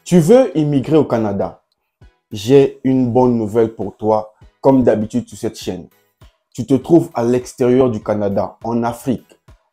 Tu veux immigrer au Canada? J'ai une bonne nouvelle pour toi. Comme d'habitude sur cette chaîne, tu te trouves à l'extérieur du Canada, en Afrique,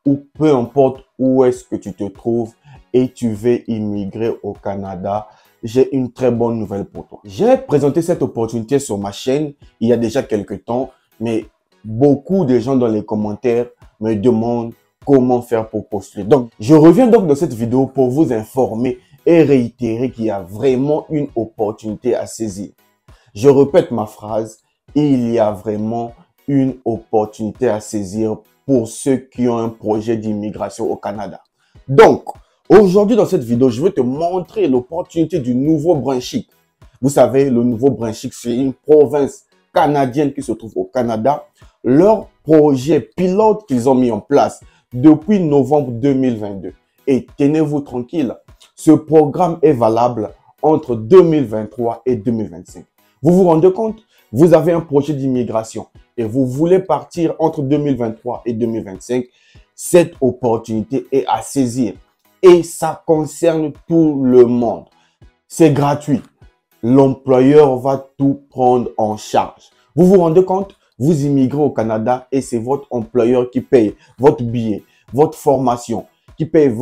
ou peu importe où est-ce que tu te trouves et tu veux immigrer au Canada, j'ai une très bonne nouvelle pour toi. J'ai présenté cette opportunité sur ma chaîne il y a déjà quelques temps, mais beaucoup de gens dans les commentaires me demandent comment faire pour postuler. Donc, je reviens donc dans cette vidéo pour vous informer et réitérer qu'il y a vraiment une opportunité à saisir. Je répète ma phrase, il y a vraiment une opportunité à saisir pour ceux qui ont un projet d'immigration au Canada. Donc, aujourd'hui dans cette vidéo, je vais te montrer l'opportunité du Nouveau-Brunswick. Vous savez, le Nouveau-Brunswick, c'est une province canadienne qui se trouve au Canada. Leur projet pilote qu'ils ont mis en place depuis novembre 2022. Et tenez-vous tranquille, ce programme est valable entre 2023 et 2025. Vous vous rendez compte? Vous avez un projet d'immigration et vous voulez partir entre 2023 et 2025. Cette opportunité est à saisir et ça concerne tout le monde. C'est gratuit. L'employeur va tout prendre en charge. Vous vous rendez compte? Vous immigrez au Canada et c'est votre employeur qui paye votre billet, votre formation, qui paye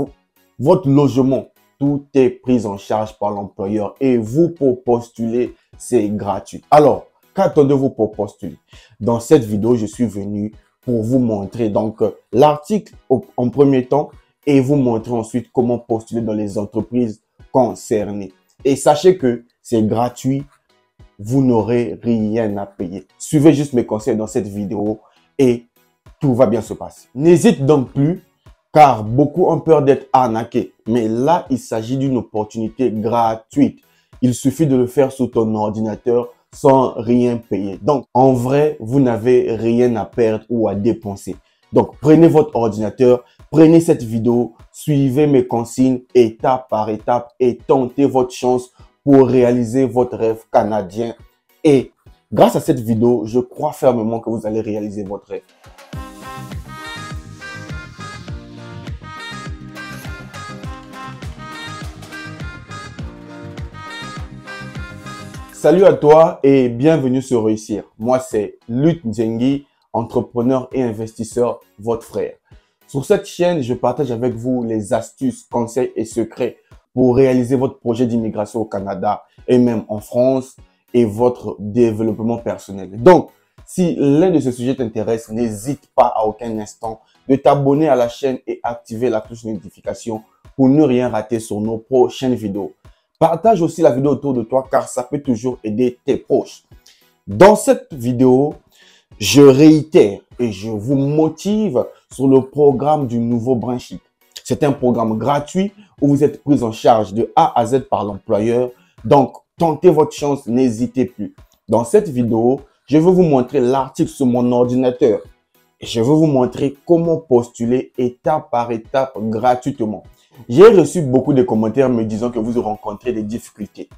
votre logement. Tout est pris en charge par l'employeur et vous, pour postuler, c'est gratuit. Alors, qu'attendez-vous pour postuler? Dans cette vidéo, je suis venu pour vous montrer donc l'article en premier temps et vous montrer ensuite comment postuler dans les entreprises concernées. Et sachez que c'est gratuit, vous n'aurez rien à payer. Suivez juste mes conseils dans cette vidéo et tout va bien se passer. N'hésite donc plus, car beaucoup ont peur d'être arnaqués. Mais là, il s'agit d'une opportunité gratuite. Il suffit de le faire sur ton ordinateur sans rien payer. Donc, en vrai, vous n'avez rien à perdre ou à dépenser. Donc, prenez votre ordinateur, prenez cette vidéo, suivez mes consignes étape par étape et tentez votre chance pour réaliser votre rêve canadien. Et grâce à cette vidéo, je crois fermement que vous allez réaliser votre rêve. Salut à toi et bienvenue sur Réussir. Moi, c'est Luc Nzengi, entrepreneur et investisseur, votre frère. Sur cette chaîne, je partage avec vous les astuces, conseils et secrets pour réaliser votre projet d'immigration au Canada et même en France et votre développement personnel. Donc, si l'un de ces sujets t'intéresse, n'hésite pas à aucun instant de t'abonner à la chaîne et activer la cloche de notification pour ne rien rater sur nos prochaines vidéos. Partage aussi la vidéo autour de toi car ça peut toujours aider tes proches. Dans cette vidéo, je réitère et je vous motive sur le programme du Nouveau-Brunswick. C'est un programme gratuit où vous êtes pris en charge de A à Z par l'employeur. Donc, tentez votre chance, n'hésitez plus. Dans cette vidéo, je vais vous montrer l'article sur mon ordinateur. Et je vais vous montrer comment postuler étape par étape gratuitement. J'ai reçu beaucoup de commentaires me disant que vous rencontrez des difficultés.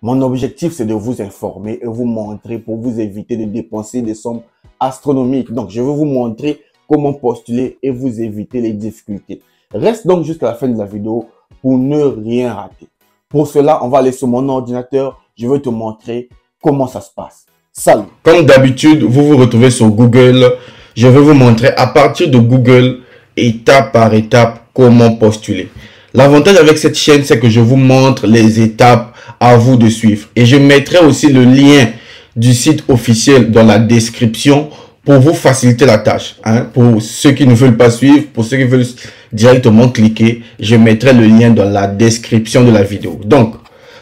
Mon objectif, c'est de vous informer et vous montrer pour vous éviter de dépenser des sommes astronomiques. Donc, je vais vous montrer comment postuler et vous éviter les difficultés. Reste donc jusqu'à la fin de la vidéo pour ne rien rater. Pour cela, on va aller sur mon ordinateur. Je vais te montrer comment ça se passe. Salut! Comme d'habitude, vous vous retrouvez sur Google. Je vais vous montrer à partir de Google, étape par étape, comment postuler. L'avantage avec cette chaîne, c'est que je vous montre les étapes à vous de suivre. Et je mettrai aussi le lien du site officiel dans la description pour vous faciliter la tâche. Pour ceux qui ne veulent pas suivre, pour ceux qui veulent directement cliquer, je mettrai le lien dans la description de la vidéo. Donc,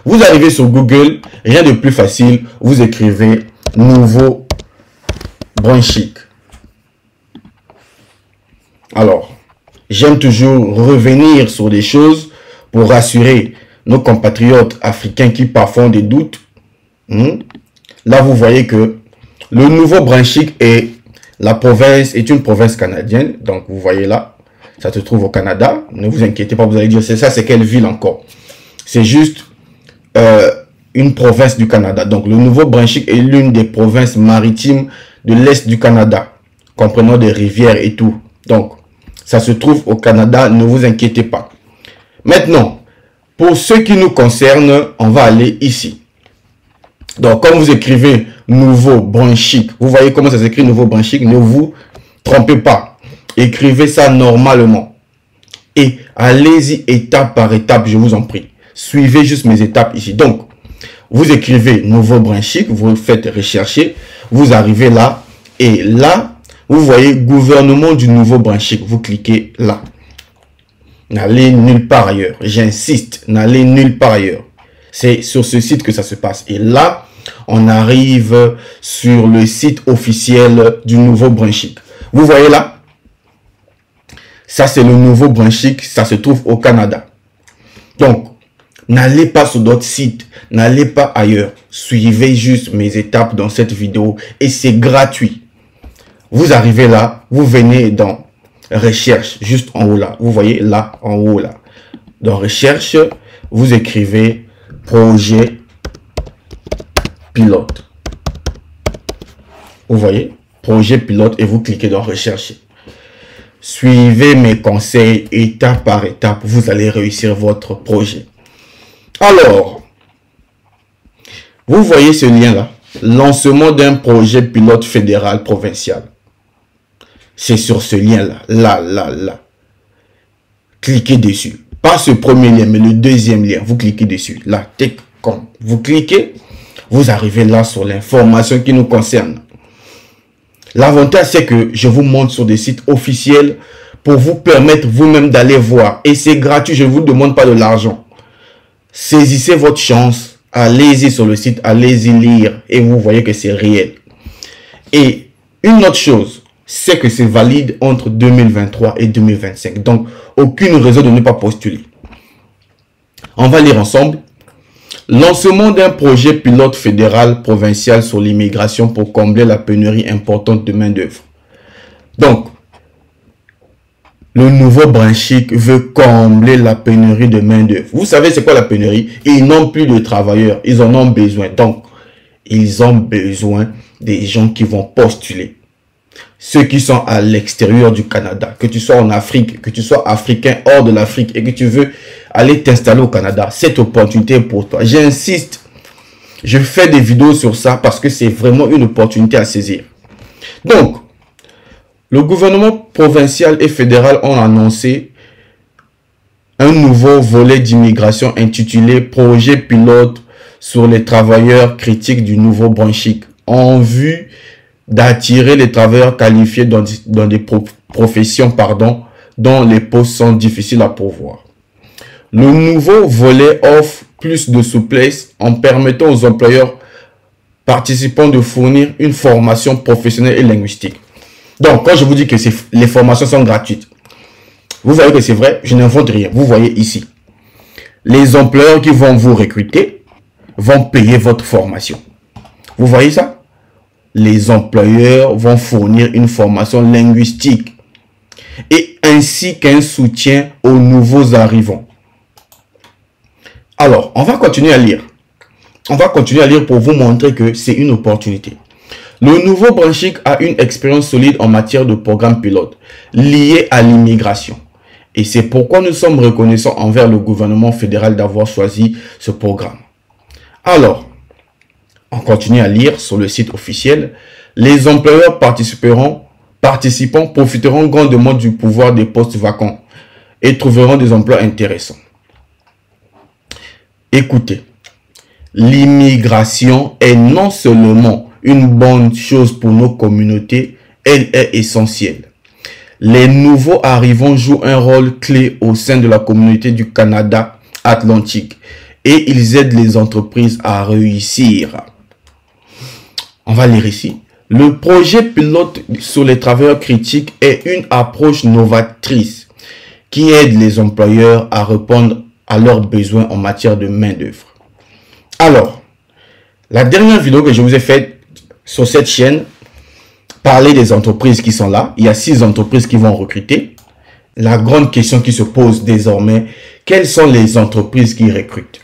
vous arrivez sur Google, rien de plus facile, vous écrivez Nouveau-Brunswick. Alors, j'aime toujours revenir sur des choses pour rassurer nos compatriotes africains qui parfois ont des doutes. Là, vous voyez que le Nouveau-Brunswick est une province canadienne. Donc, vous voyez là, ça se trouve au Canada. Ne vous inquiétez pas, vous allez dire, c'est ça, c'est quelle ville encore? C'est juste une province du Canada. Donc, le Nouveau-Brunswick est l'une des provinces maritimes de l'Est du Canada, comprenant des rivières et tout. Donc, ça se trouve au Canada, ne vous inquiétez pas. Maintenant, Pour ce qui nous concerne, on va aller ici. Donc, quand vous écrivez nouveau Brunswick, vous voyez comment ça s'écrit nouveau Brunswick, ne vous trompez pas. Écrivez ça normalement. Et allez-y étape par étape, je vous en prie. Suivez juste mes étapes ici. Donc, vous écrivez nouveau Brunswick, vous faites rechercher, vous arrivez là, et là, vous voyez gouvernement du Nouveau-Brunswick, vous cliquez là. N'allez nulle part ailleurs, j'insiste, n'allez nulle part ailleurs. C'est sur ce site que ça se passe. Et là, on arrive sur le site officiel du Nouveau-Brunswick. Vous voyez là, ça c'est le Nouveau-Brunswick, ça se trouve au Canada. Donc, n'allez pas sur d'autres sites, n'allez pas ailleurs. Suivez juste mes étapes dans cette vidéo et c'est gratuit. Vous arrivez là, vous venez dans recherche, juste en haut là. Vous voyez là, en haut là. Dans recherche, vous écrivez projet pilote. Vous voyez, projet pilote et vous cliquez dans rechercher. Suivez mes conseils étape par étape, vous allez réussir votre projet. Alors, vous voyez ce lien-là, lancement d'un projet pilote fédéral provincial. C'est sur ce lien-là, là. Cliquez dessus. Pas ce premier lien, mais le deuxième lien. Vous cliquez dessus. Là, comme vous cliquez, vous arrivez là sur l'information qui nous concerne. L'avantage, c'est que je vous montre sur des sites officiels pour vous permettre vous-même d'aller voir. Et c'est gratuit, je ne vous demande pas de l'argent. Saisissez votre chance, allez-y sur le site, allez-y lire et vous voyez que c'est réel. Et une autre chose, c'est que c'est valide entre 2023 et 2025. Donc, aucune raison de ne pas postuler. On va lire ensemble. Lancement d'un projet pilote fédéral provincial sur l'immigration pour combler la pénurie importante de main-d'œuvre. Donc, le Nouveau-Brunswick veut combler la pénurie de main-d'œuvre. Vous savez c'est quoi la pénurie? Ils n'ont plus de travailleurs, ils en ont besoin. Donc, ils ont besoin des gens qui vont postuler. Ceux qui sont à l'extérieur du Canada, que tu sois en Afrique, que tu sois africain hors de l'Afrique et que tu veux aller t'installer au Canada, cette opportunité est pour toi. J'insiste, je fais des vidéos sur ça parce que c'est vraiment une opportunité à saisir. Donc, le gouvernement provincial et fédéral ont annoncé un nouveau volet d'immigration intitulé Projet pilote sur les travailleurs critiques du Nouveau-Brunswick en vue d'attirer les travailleurs qualifiés dans des professions dont les postes sont difficiles à pourvoir. Le nouveau volet offre plus de souplesse en permettant aux employeurs participants de fournir une formation professionnelle et linguistique. Donc, quand je vous dis que les formations sont gratuites, vous voyez que c'est vrai, je n'invente rien. Vous voyez ici, les employeurs qui vont vous recruter vont payer votre formation. Vous voyez ça? Les employeurs vont fournir une formation linguistique et ainsi qu'un soutien aux nouveaux arrivants. Alors, on va continuer à lire. On va continuer à lire pour vous montrer que c'est une opportunité. Le Nouveau-Brunswick a une expérience solide en matière de programme pilote lié à l'immigration. Et c'est pourquoi nous sommes reconnaissants envers le gouvernement fédéral d'avoir choisi ce programme. Alors, on continue à lire sur le site officiel. Les employeurs participants profiteront grandement du pouvoir des postes vacants et trouveront des emplois intéressants. Écoutez, l'immigration est non seulement une bonne chose pour nos communautés, elle est essentielle. Les nouveaux arrivants jouent un rôle clé au sein de la communauté du Canada Atlantique et ils aident les entreprises à réussir. On va lire ici. Le projet pilote sur les travailleurs critiques est une approche novatrice qui aide les employeurs à répondre à leurs besoins en matière de main-d'œuvre. Alors, la dernière vidéo que je vous ai faite sur cette chaîne parlait des entreprises qui sont là. Il y a 6 entreprises qui vont recruter. La grande question qui se pose désormais, quelles sont les entreprises qui recrutent?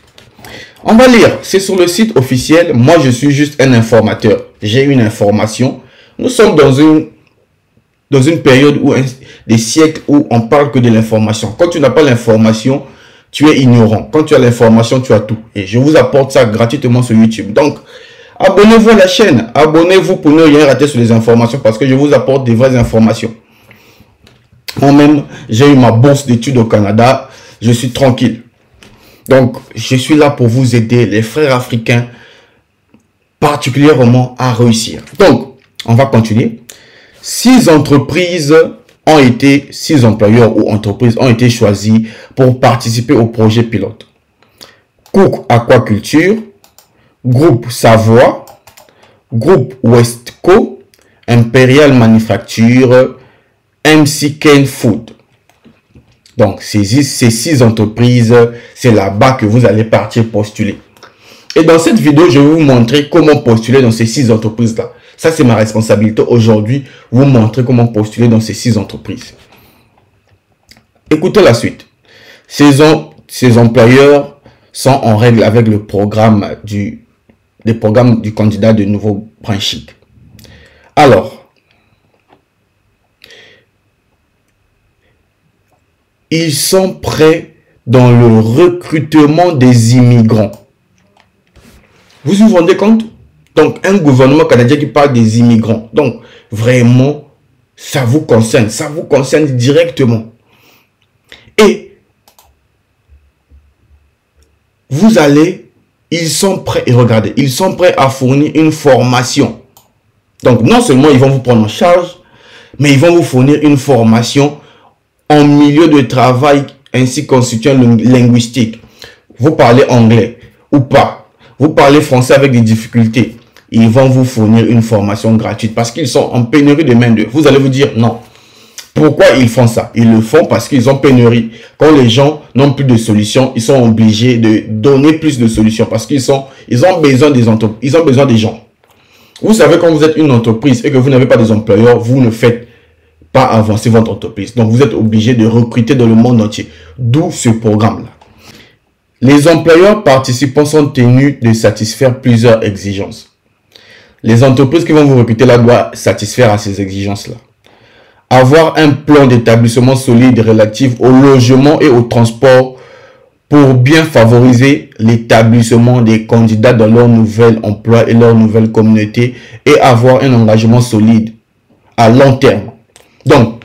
On va lire, c'est sur le site officiel. Moi, je suis juste un informateur. J'ai une information. Nous sommes dans une période des siècles où on parle que de l'information. Quand tu n'as pas l'information, tu es ignorant. Quand tu as l'information, tu as tout. Et je vous apporte ça gratuitement sur YouTube. Donc, abonnez-vous à la chaîne. Abonnez-vous pour ne rien rater sur les informations parce que je vous apporte des vraies informations. Moi-même, j'ai eu ma bourse d'études au Canada. Je suis tranquille. Donc, je suis là pour vous aider, les frères africains, particulièrement à réussir. Donc, on va continuer. 6 employeurs ou entreprises ont été choisis pour participer au projet pilote. Cook Aquaculture, Groupe Savoie, Groupe Westco, Imperial Manufacture, MC Ken Food. Donc, ces 6 entreprises, c'est là-bas que vous allez partir postuler. Et dans cette vidéo, je vais vous montrer comment postuler dans ces 6 entreprises-là. Ça, c'est ma responsabilité aujourd'hui, vous montrer comment postuler dans ces 6 entreprises. Écoutez la suite. Ces employeurs sont en règle avec le programme du candidat de Nouveau-Brunswick. Alors, ils sont prêts dans le recrutement des immigrants. Vous vous rendez compte? Donc, un gouvernement canadien qui parle des immigrants. Donc, vraiment, ça vous concerne directement. Et ils sont prêts, et regardez, ils sont prêts à fournir une formation. Donc, non seulement ils vont vous prendre en charge, mais ils vont vous fournir une formation en milieu de travail ainsi constituant linguistique. Vous parlez anglais ou pas, vous parlez français avec des difficultés, ils vont vous fournir une formation gratuite parce qu'ils sont en pénurie de main-d'œuvre. Vous allez vous dire non. Pourquoi ils font ça? Ils le font parce qu'ils ont pénurie. Quand les gens n'ont plus de solutions, ils sont obligés de donner plus de solutions parce ils ont besoin des entreprises, ils ont besoin des gens. Vous savez, quand vous êtes une entreprise et que vous n'avez pas des employeurs, vous ne faites pas avancer votre entreprise. Donc, vous êtes obligé de recruter dans le monde entier. D'où ce programme-là. Les employeurs participants sont tenus de satisfaire plusieurs exigences. Les entreprises qui vont vous recruter là doivent satisfaire à ces exigences-là. Avoir un plan d'établissement solide relatif au logement et au transport pour bien favoriser l'établissement des candidats dans leur nouvel emploi et leur nouvelle communauté et avoir un engagement solide à long terme. Donc,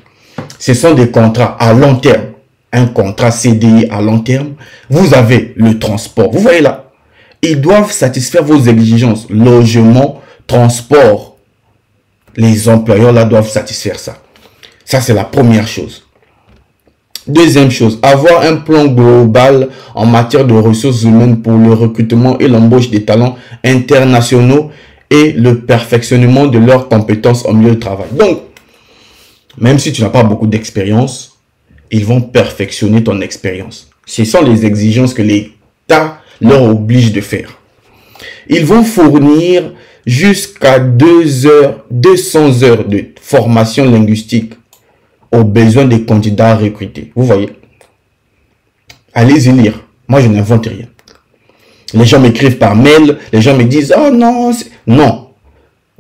ce sont des contrats à long terme. Un contrat CDI à long terme. Vous avez le transport. Vous voyez là, ils doivent satisfaire vos exigences. Logement, transport. Les employeurs là doivent satisfaire ça. Ça, c'est la première chose. Deuxième chose, avoir un plan global en matière de ressources humaines pour le recrutement et l'embauche des talents internationaux et le perfectionnement de leurs compétences en milieu de travail. Donc, même si tu n'as pas beaucoup d'expérience, ils vont perfectionner ton expérience. Ce sont les exigences que l'État leur oblige de faire. Ils vont fournir jusqu'à 200 heures de formation linguistique aux besoins des candidats recrutés. Vous voyez? Allez-y lire. Moi, je n'invente rien. Les gens m'écrivent par mail. Les gens me disent, oh non, non.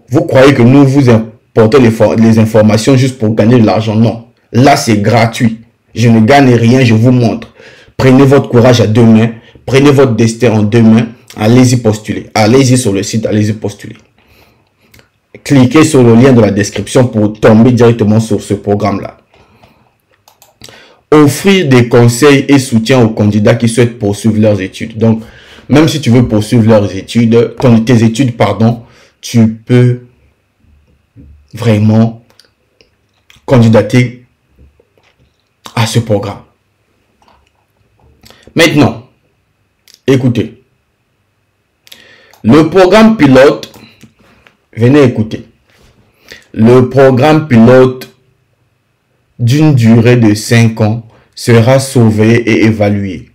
Vous croyez que nous vous apportons les informations juste pour gagner de l'argent? Non. Là, c'est gratuit. Je ne gagne rien, je vous montre. Prenez votre courage à 2 mains. Prenez votre destin en 2 mains. Allez-y postuler. Allez-y sur le site, allez-y postuler. Cliquez sur le lien de la description pour tomber directement sur ce programme-là. Offrir des conseils et soutien aux candidats qui souhaitent poursuivre leurs études. Donc, même si tu veux poursuivre tes études, tu peux vraiment candidater à ce programme. Maintenant, écoutez. Le programme pilote, venez écouter. Le programme pilote d'une durée de 5 ans sera surveillé et évalué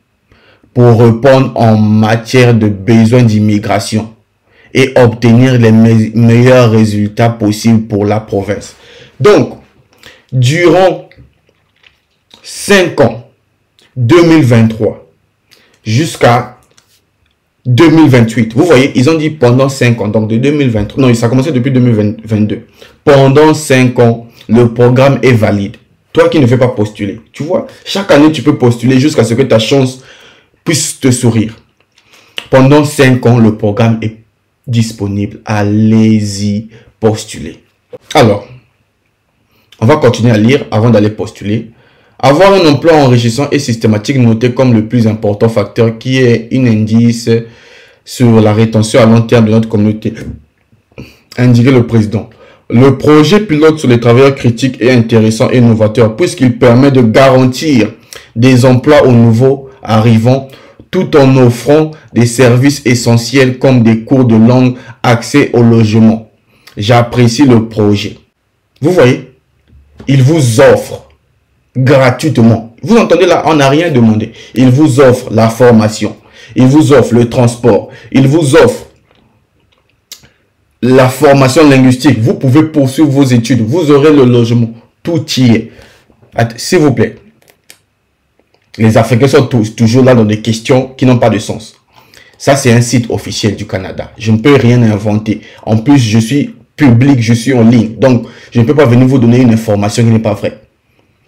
pour répondre en matière de besoins d'immigration et obtenir les meilleurs résultats possibles pour la province. Donc, durant 5 ans, 2023 jusqu'à 2028. Vous voyez, ils ont dit pendant 5 ans, donc de 2023. Non, ça a commencé depuis 2022. Pendant 5 ans, le programme est valide. Toi qui ne fais pas postuler, tu vois, chaque année, tu peux postuler jusqu'à ce que ta chance puisse te sourire. Pendant 5 ans, le programme est disponible. Allez-y postuler. Alors, on va continuer à lire avant d'aller postuler. Avoir un emploi enrichissant et systématique noté comme le plus important facteur qui est un indice sur la rétention à long terme de notre communauté, indiquait le président. Le projet pilote sur les travailleurs critiques et intéressant et novateur puisqu'il permet de garantir des emplois aux nouveaux arrivants tout en offrant des services essentiels comme des cours de langue, accès au logement. J'apprécie le projet. Vous voyez, il vous offre gratuitement. Vous entendez là, on n'a rien demandé. Il vous offre la formation. Il vous offre le transport. Il vous offre la formation linguistique. Vous pouvez poursuivre vos études. Vous aurez le logement. Tout y est. S'il vous plaît. Les Africains sont toujours là dans des questions qui n'ont pas de sens. Ça, c'est un site officiel du Canada. Je ne peux rien inventer. En plus, je suis public, je suis en ligne. Donc, je ne peux pas venir vous donner une information qui n'est pas vraie.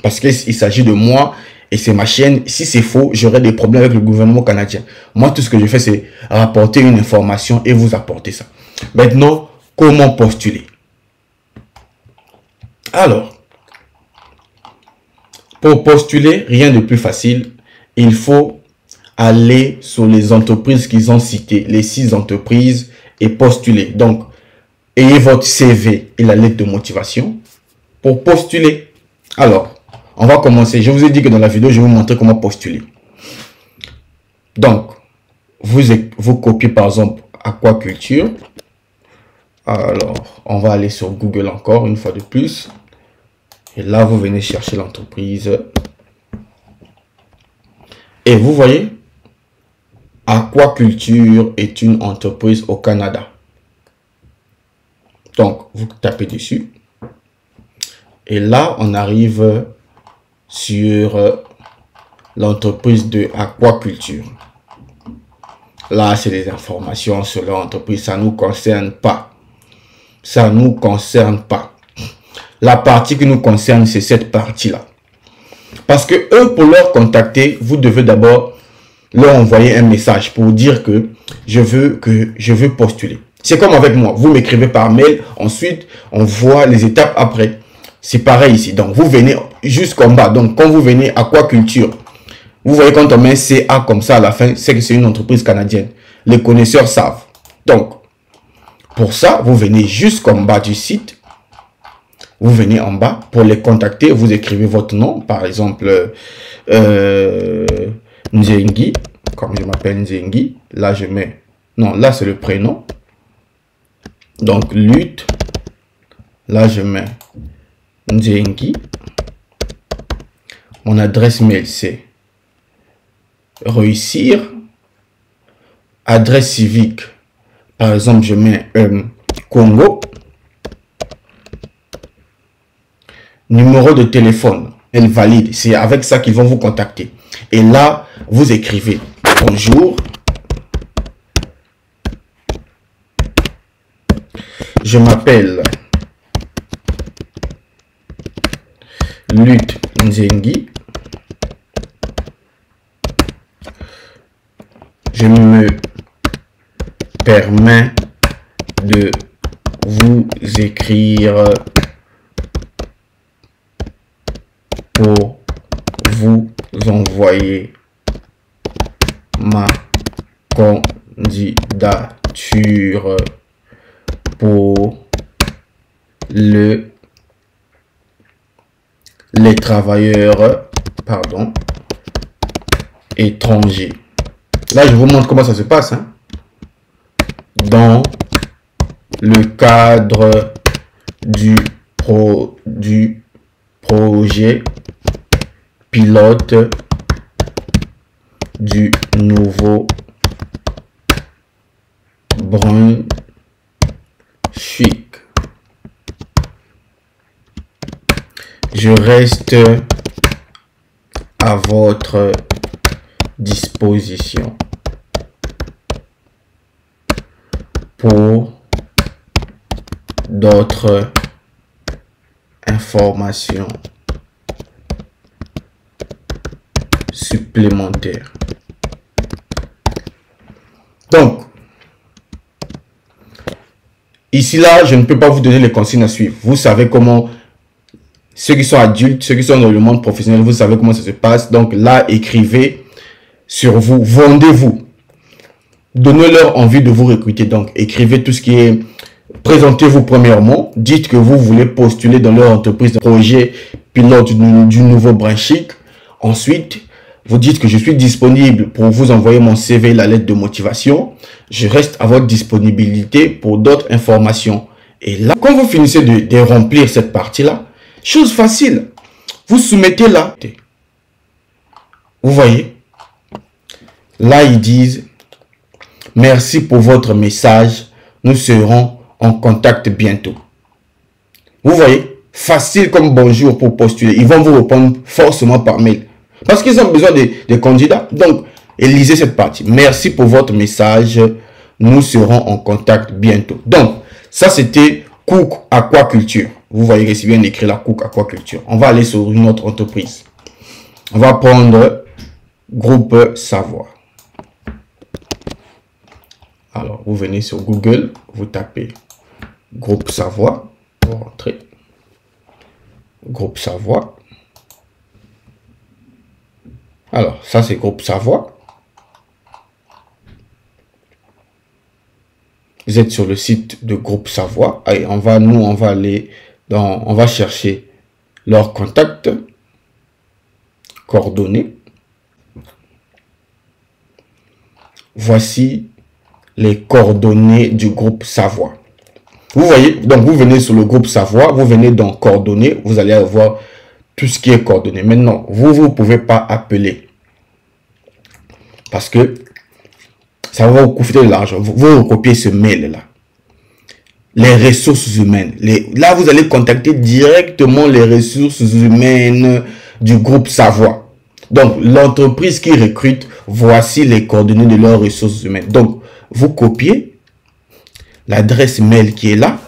Parce qu'il s'agit de moi et c'est ma chaîne. Si c'est faux, j'aurai des problèmes avec le gouvernement canadien. Moi, tout ce que je fais, c'est rapporter une information et vous apporter ça. Maintenant, comment postuler? Alors, pour postuler, rien de plus facile. Il faut aller sur les entreprises qu'ils ont citées, les 6 entreprises, et postuler. Donc, ayez votre CV et la lettre de motivation pour postuler. Alors, on va commencer. Je vous ai dit que dans la vidéo, je vais vous montrer comment postuler. Donc, vous copiez par exemple aquaculture. Alors, on va aller sur Google encore une fois de plus. Et là, vous venez chercher l'entreprise. Et vous voyez, aquaculture est une entreprise au Canada. Donc, vous tapez dessus. Et là, on arrive sur l'entreprise de aquaculture. Là, c'est des informations sur l'entreprise. Ça ne nous concerne pas. Ça ne nous concerne pas. La partie qui nous concerne, c'est cette partie-là. Parce que eux, pour leur contacter, vous devez d'abord leur envoyer un message pour dire que je veux postuler. C'est comme avec moi. Vous m'écrivez par mail. Ensuite, on voit les étapes après. C'est pareil ici. Donc, vous venez jusqu'en bas. Donc, quand vous venez aquaculture, vous voyez quand on met CA comme ça à la fin, c'est que c'est une entreprise canadienne. Les connaisseurs savent. Donc, pour ça, vous venez jusqu'en bas du site. Vous venez en bas pour les contacter. Vous écrivez votre nom. Par exemple, Nzengi. Comme je m'appelle Nzengi. Là, je mets... Non, là, c'est le prénom. Donc, lutte. Là, je mets Nzengi. Mon adresse mail, c'est réussir. Adresse civique. Par exemple, je mets Congo. Numéro de téléphone, elle valide. C'est avec ça qu'ils vont vous contacter. Et là, vous écrivez bonjour. Je m'appelle Lutte Nzengi. Je me permets de vous écrire pour vous envoyer ma candidature pour les travailleurs étrangers. Là, je vous montre comment ça se passe. Hein. Dans le cadre du projet pilote du nouveau Brunswick. Je reste à votre disposition pour d'autres informations supplémentaires. Ici, là, je ne peux pas vous donner les consignes à suivre. Vous savez comment, ceux qui sont adultes, ceux qui sont dans le monde professionnel, vous savez comment ça se passe. Donc là, écrivez sur vous, vendez-vous. Donnez-leur envie de vous recruter. Donc, écrivez tout ce qui est... Présentez-vous premièrement. Dites que vous voulez postuler dans leur entreprise de projet pilote du nouveau Branchic. Ensuite, vous dites que je suis disponible pour vous envoyer mon CV, la lettre de motivation. Je reste à votre disponibilité pour d'autres informations. Et là, quand vous finissez de remplir cette partie-là, chose facile, vous soumettez là. Vous voyez, là, ils disent... Merci pour votre message. Nous serons en contact bientôt. Vous voyez, facile comme bonjour pour postuler. Ils vont vous répondre forcément par mail. Parce qu'ils ont besoin des candidats. Donc, lisez cette partie. Merci pour votre message. Nous serons en contact bientôt. Donc, ça c'était Cook Aquaculture. Vous voyez que c'est bien écrit la Cook Aquaculture. On va aller sur une autre entreprise. On va prendre Groupe Savoie. Alors, vous venez sur Google, vous tapez Groupe Savoie, vous rentrez. Groupe Savoie. Alors, ça c'est Groupe Savoie. Vous êtes sur le site de Groupe Savoie. Allez, on va aller dans, on va chercher leurs contacts, coordonnées. Voici les coordonnées du groupe Savoie. Vous voyez, donc vous venez sur le groupe Savoie, vous venez dans coordonnées, vous allez avoir tout ce qui est coordonnées. Maintenant, vous ne pouvez pas appeler parce que ça va vous coûter de l'argent. Vous recopiez ce mail-là. Les ressources humaines. Là, vous allez contacter directement les ressources humaines du groupe Savoie. Donc, l'entreprise qui recrute, voici les coordonnées de leurs ressources humaines. Donc, vous copiez l'adresse mail qui est là.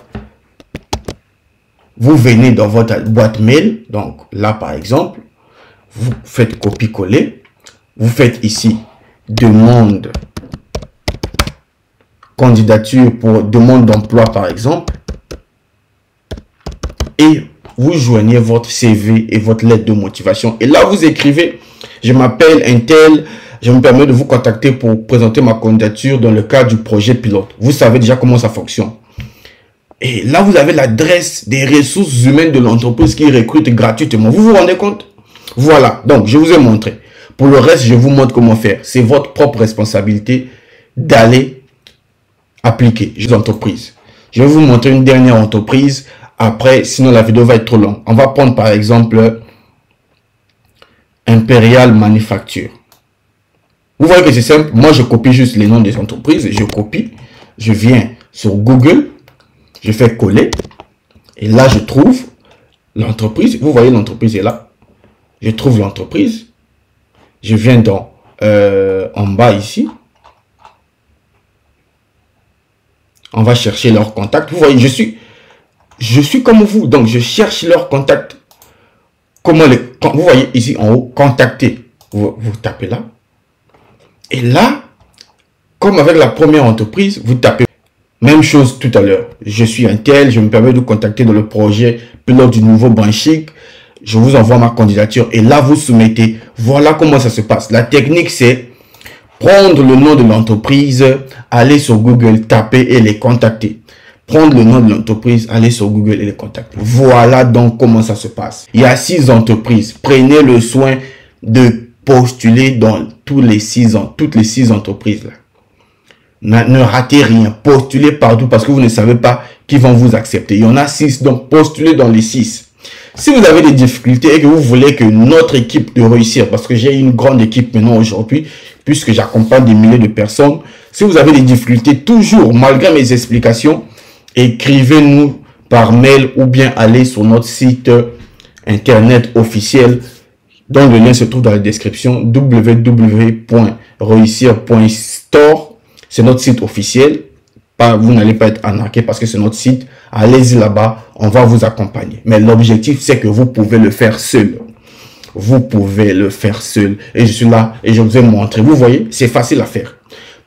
Vous venez dans votre boîte mail. Donc là, par exemple, vous faites copier-coller. Vous faites ici demande candidature pour demande d'emploi, par exemple. Et vous joignez votre CV et votre lettre de motivation. Et là, vous écrivez, je m'appelle un tel. Je me permets de vous contacter pour présenter ma candidature dans le cadre du projet pilote. Vous savez déjà comment ça fonctionne. Et là, vous avez l'adresse des ressources humaines de l'entreprise qui recrute gratuitement. Vous vous rendez compte? Voilà. Donc, je vous ai montré. Pour le reste, je vous montre comment faire. C'est votre propre responsabilité d'aller appliquer les entreprises. Je vais vous montrer une dernière entreprise. Après, sinon la vidéo va être trop longue. On va prendre par exemple Imperial Manufacture. Vous voyez que c'est simple. Moi, je copie juste les noms des entreprises. Je copie. Je viens sur Google. Je fais coller. Et là, je trouve l'entreprise. Vous voyez, l'entreprise est là. Je trouve l'entreprise. Je viens dans en bas ici. On va chercher leur contact. Vous voyez, je suis comme vous. Donc, je cherche leur contact. Comment vous voyez ici en haut, contacter. Vous tapez là. Et là, comme avec la première entreprise, vous tapez même chose tout à l'heure. Je suis un tel, je me permets de vous contacter dans le projet pilote du nouveau Branchic. Je vous envoie ma candidature et là, vous soumettez. Voilà comment ça se passe. La technique, c'est prendre le nom de l'entreprise, aller sur Google, taper et les contacter. Prendre le nom de l'entreprise, aller sur Google et les contacter. Voilà donc comment ça se passe. Il y a 6 entreprises. Prenez le soin de postuler dans toutes les 6 entreprises là. Ne ratez rien, postulez partout parce que vous ne savez pas qui vont vous accepter. Il y en a 6, donc postulez dans les 6. Si vous avez des difficultés et que vous voulez que notre équipe de réussir, parce que j'ai une grande équipe maintenant aujourd'hui, puisque j'accompagne des milliers de personnes, si vous avez des difficultés, toujours, malgré mes explications, écrivez-nous par mail ou bien allez sur notre site internet officiel dont le lien se trouve dans la description, www.reussir.store. C'est notre site officiel. Vous n'allez pas être arnaqué parce que c'est notre site. Allez-y là-bas, on va vous accompagner. Mais l'objectif, c'est que vous pouvez le faire seul. Vous pouvez le faire seul. Et je suis là et je vous ai montré. Vous voyez, c'est facile à faire.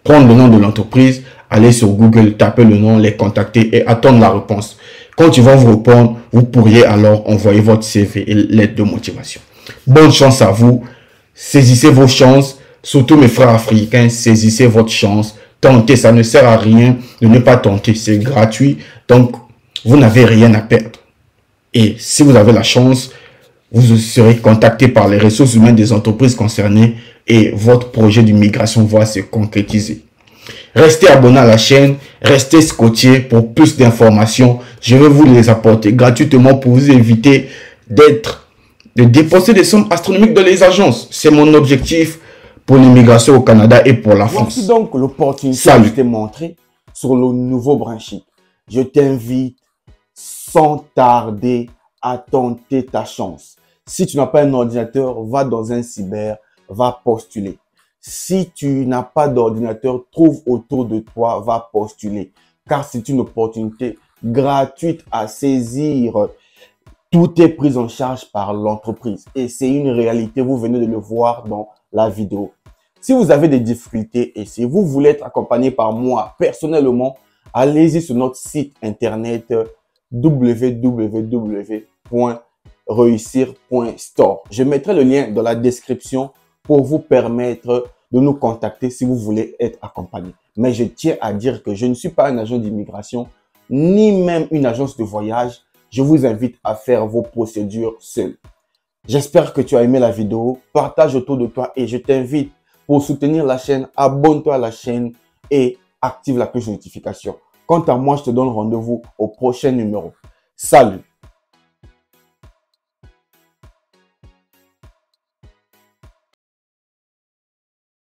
Prendre le nom de l'entreprise, allez sur Google, tapez le nom, les contacter et attendre la réponse. Quand ils vont vous répondre, vous pourriez alors envoyer votre CV et lettre de motivation. Bonne chance à vous. Saisissez vos chances. Surtout mes frères africains, saisissez votre chance. Tentez, ça ne sert à rien de ne pas tenter. C'est gratuit. Donc, vous n'avez rien à perdre. Et si vous avez la chance, vous serez contacté par les ressources humaines des entreprises concernées et votre projet d'immigration va se concrétiser. Restez abonné à la chaîne, restez scotché pour plus d'informations. Je vais vous les apporter gratuitement pour vous éviter de dépenser des sommes astronomiques dans les agences. C'est mon objectif pour l'immigration au Canada et pour la France. Voici donc l'opportunité que je t'ai montré sur le nouveau Branchit. Je t'invite sans tarder à tenter ta chance. Si tu n'as pas un ordinateur, va dans un cyber, va postuler. Si tu n'as pas d'ordinateur, trouve autour de toi, va postuler. Car c'est une opportunité gratuite à saisir. Tout est pris en charge par l'entreprise et c'est une réalité. Vous venez de le voir dans la vidéo. Si vous avez des difficultés et si vous voulez être accompagné par moi personnellement, allez-y sur notre site internet www.reussir.store. Je mettrai le lien dans la description pour vous permettre de nous contacter si vous voulez être accompagné. Mais je tiens à dire que je ne suis pas un agent d'immigration ni même une agence de voyage. Je vous invite à faire vos procédures seuls. J'espère que tu as aimé la vidéo. Partage autour de toi et je t'invite pour soutenir la chaîne. Abonne-toi à la chaîne et active la cloche de notification. Quant à moi, je te donne rendez-vous au prochain numéro. Salut!